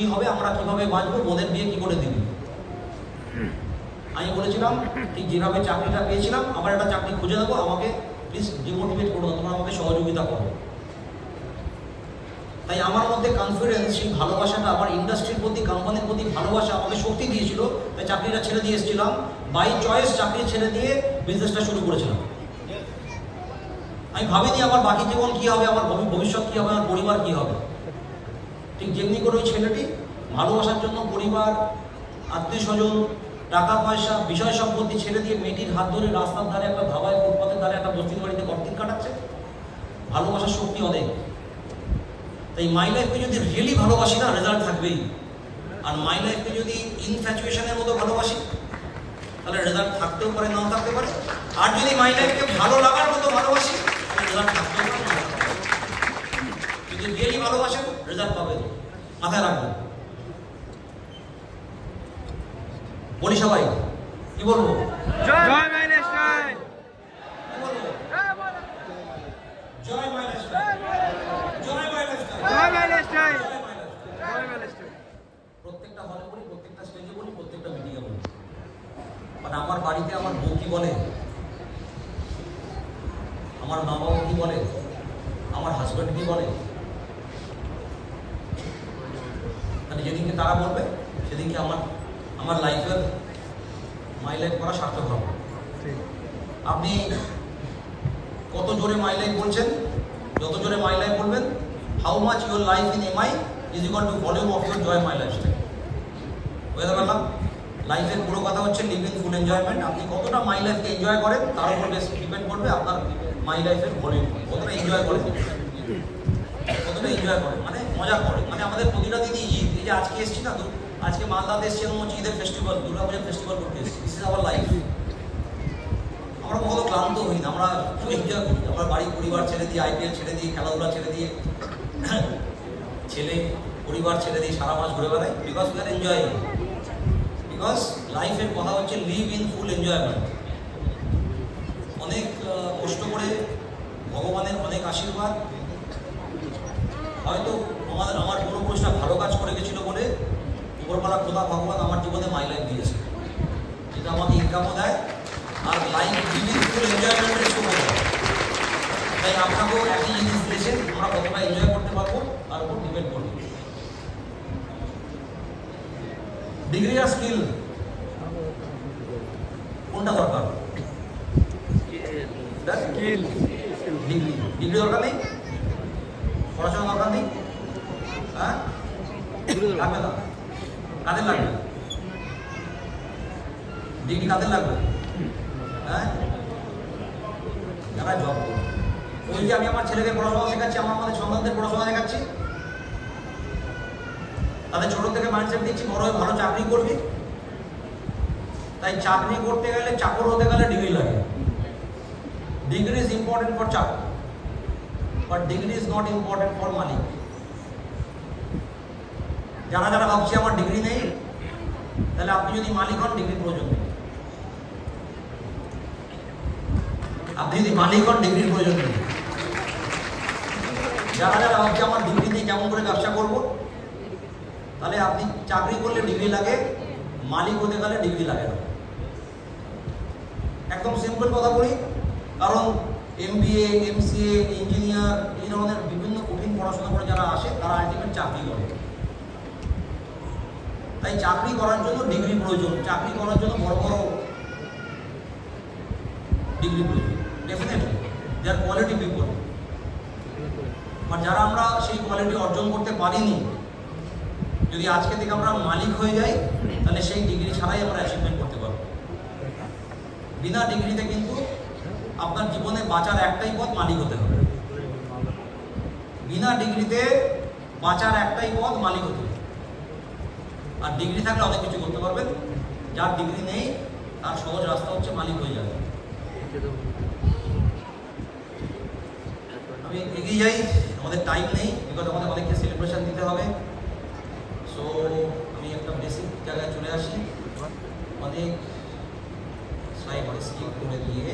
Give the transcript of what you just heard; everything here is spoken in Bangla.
কি হবে, আমরা কিভাবে বাঁচবো, বোনের বিয়ে কি করে দিবি। আমি বলেছিলাম ঠিক যেভাবে চাকরিটা পেয়েছিলাম, আমার একটা চাকরি খুঁজে দেবো, আমাকে প্লিজ ডিমোটিভেট করো না, তোমরা আমাকে সহযোগিতা করো। তাই আমার মধ্যে কনফিডেন্স, সেই ভালোবাসাটা, আমার ইন্ডাস্ট্রির প্রতি, কোম্পানির প্রতি ভালোবাসা আমাকে শক্তি দিয়েছিল। তাই চাকরিটা ছেড়ে দিয়ে এসেছিলাম, বাই চয়েস চাকরি ছেড়ে দিয়ে বিজনেসটা শুরু করেছিলাম। আমি ভাবিনি আমার বাকি জীবন কি হবে, আমার ভবিষ্যৎ কি হবে, আমার পরিবার কি হবে। ঠিক যেমনি করে ওই ছেলেটি ভালোবাসার জন্য পরিবার, আত্মীয় স্বজন, টাকা পয়সা, বিষয় সম্পত্তি ছেড়ে দিয়ে মেয়েটির হাত ধরে রাস্তার ধারে, একটা ধাবায়, ফুটপাতের ধারে, একটা বস্তির বাড়িতে কতদিন কাটাচ্ছে। ভালোবাসার শক্তি অনেক। তাই মাই লাইফকে যদি রিয়েলি ভালোবাসি না, রেজাল্ট থাকবেই। আর মাই লাইফকে যদি ইনফ্যাচুয়েশনের মতো ভালোবাসি, তাহলে রেজাল্ট থাকতেও পারে, নাও থাকতে পারে। আর যদি মাই লাইফকে ভালো লাগার মতো ভালোবাসি, তাহলে রেজাল্ট থাকতেও পারে, নাও থাকতে পারে। যদি রিয়েলি ভালোবাসেন, রেজাল্ট পাবেন, মাথায় রাখবেন। বলি সবাই, কি বলবো? জয় মাইলেশ জয়। কি বলবো? জয় মাইলেশ জয়। জয় মাইলেশ জয়। জয় মাইলেশ জয়। জয় মাইলেশ জয়। প্রত্যেকটা হলে বলি, প্রত্যেকটা স্টেজে বলি, প্রত্যেকটা মিটিংয়ে বলি। মানে আমার বাড়িতে আমার বউ কি বলে, আমার মা বাবা কি বলে, আমার হাজব্যান্ড কি বলে, মানে যেদিনকে তারা বলবে, সেদিনকে আমার লাইফের মাই লাইফ করা সার্থক হবে। আপনি কত জোরে মাই লাইফ বলছেন, যত জোরে মাই লাইফ বলবেন, how much your life in MI is equal to volume of your joy my lifestyle. বুঝতে পারলাম? লাইফের পুরো কথা হচ্ছে লিভ ইন ফুল এনজয়মেন্ট। আপনি কতটা মাই লাইফকে এনজয় করেন, তার উপর ডিপেন্ড করবে আপনার মাই লাইফের ভলিউম। কতটা এনজয় করেন, কতটা এনজয় করেন, মানে মজা করেন। মানে আমাদের প্রতিটা দিনই ঈদ। এই যে আজকে এসেছি না, আজকে মালদাতে এসেছি, এরকম হচ্ছে ঈদের ফেস্টিভ্যাল, দুর্গাপূজার ফেস্টিভ্যাল করতে এসেছি। This is our life. আমরা কখনো ক্লান্ত হই না, আমরা এনজয় করি। আমরা বাড়ি পরিবার ছেড়ে দিয়ে, আইপিএল ছেড়ে দিয়ে, খেলাধুলা ছেড়ে দিয়ে, ছেলে পরিবার ছেড়ে দিয়ে সারা মাস ঘুরে বেড়াই, because we are enjoying. Because লাইফের কথা হচ্ছে লিভ ইন ফুল এনজয়মেন্ট। অনেক কষ্ট করে, ভগবানের অনেক আশীর্বাদ, হয়তো আমার পূর্বপুরুষরা ভালো কাজ করে গেছিল বলে উপরবেলা খোদা ভগবান আমার জীবনে মাই লাইফ দিয়েছে, যেটা আমাকে ইনকামও দেয় আর লাইফ লিভ ইন ফুল এনজয়মেন্টের সুযোগ দেয়। তাই আপনাকেও একই জিনিস দিয়েছেন, আমরা কতটা এনজয় করতে পারবো তার উপর ডিপেন্ড করবো। ডিগ্রি আর স্কিল কোনটা দরকার? ডিগ্রি দরকার নেই, পড়াশোনা দরকার নেই, হ্যাঁ লাগবে না। কাদের লাগবে ডিগ্রি? কাদের লাগবে? হ্যাঁ, যারা জব করবে। ওই যে আমি আমার ছেলেকে পড়াশোনা শেখাচ্ছি, আমাদের সন্তানদের পড়াশোনা শেখাচ্ছি, তাদের ছোট থেকে মাইন্ডসেট দিচ্ছি বড় হয়ে ভালো চাকরি করবি। তাই চাকরি করতে গেলে, চাকর হতে গেলে ডিগ্রি লাগে। ডিগ্রি ইজ ইম্পর্টেন্ট ফর চাকর, but degree is not important for মালিক। যারা যারা ভাবছি আমার ডিগ্রি নেই, তাহলে আপনি যদি মালিক হন, ডিগ্রির প্রয়োজন নেই। আপনি যদি মালিক হন, ডিগ্রির প্রয়োজন নেই। যারা যারা ভাবছি আমার ডিগ্রি নেই, কেমন করে ব্যবসা করবো, তাহলে আপনি চাকরি করলে ডিগ্রি লাগে, মালিক হতে গেলে ডিগ্রি লাগে না। একদম সিম্পল কথা বলি, কারণ MBA, MCA, ইঞ্জিনিয়ার, এই ধরনের বিভিন্ন কঠিন পড়াশোনা করে যারা আসে, তারা আলটিমেট চাকরি করে। তাই চাকরি করার জন্য ডিগ্রি প্রয়োজন, চাকরি করার জন্য বড় বড় ডিগ্রি প্রয়োজন। ডেফিনেটলি যার কোয়ালিটি পিপল, আর যারা আমরা সেই কোয়ালিটি অর্জন করতে পারিনি, যদি আজকে থেকে আমরা মালিক হয়ে যাই, তাহলে সেই ডিগ্রি ছাড়াই আমরা অ্যাচিভমেন্ট করতে পারবো। বিনা ডিগ্রিতে কিন্তু আপনার জীবনে বাঁচার একটাই পথ, মালিক হতে হবে। বিনা ডিগ্রিতে বাঁচার একটাই পথ, মালিক হতে হবে। আর ডিগ্রি থাকলে অনেক কিছু করতে পারবেন। যার ডিগ্রি নেই, তার সহজ রাস্তা হচ্ছে মালিক হয়ে যাবে। আমি এগিয়ে যাই, আমাদের টাইম নেই, বিকজ আমাদের অনেককে সেলিব্রেশন দিতে হবে। সো আমি একটা বেসিক জায়গায় চলে আসি, অনেক স্কিপ করে দিয়ে